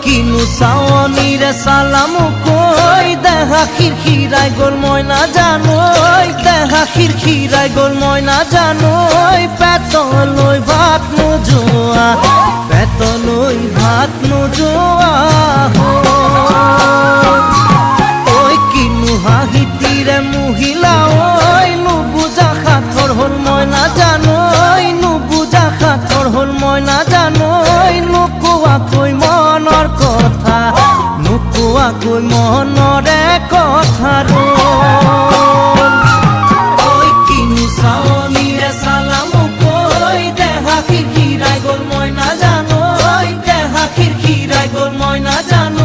কিনু চাৱনীৰে চালামো কৈ দেহা খিৰখিৰাই গ'ল মই নাজানোই দেহা খিৰখিৰাই গ'ল মই নাজানোই পেটলৈ ভাত নোযোৱা পেটলৈ ভাত নোযোৱা ঐ কিনু হাঁহিতিৰে মহিলা ঐ নুবুজা সাঁথৰ হ'ল মই নাজানোই নুবুজা সাঁথৰ হ'ল মই নাজানোই নোকোৱাকৈ মনৰ কথা নোকোৱাকৈ মনৰে কথা ঐ কিনু চাৱনীৰে চালামো কৈ দেহা খিৰখিৰাই গ'ল মই নাজানোই দেহা খিৰখিৰাই গ'ল মই নাজানো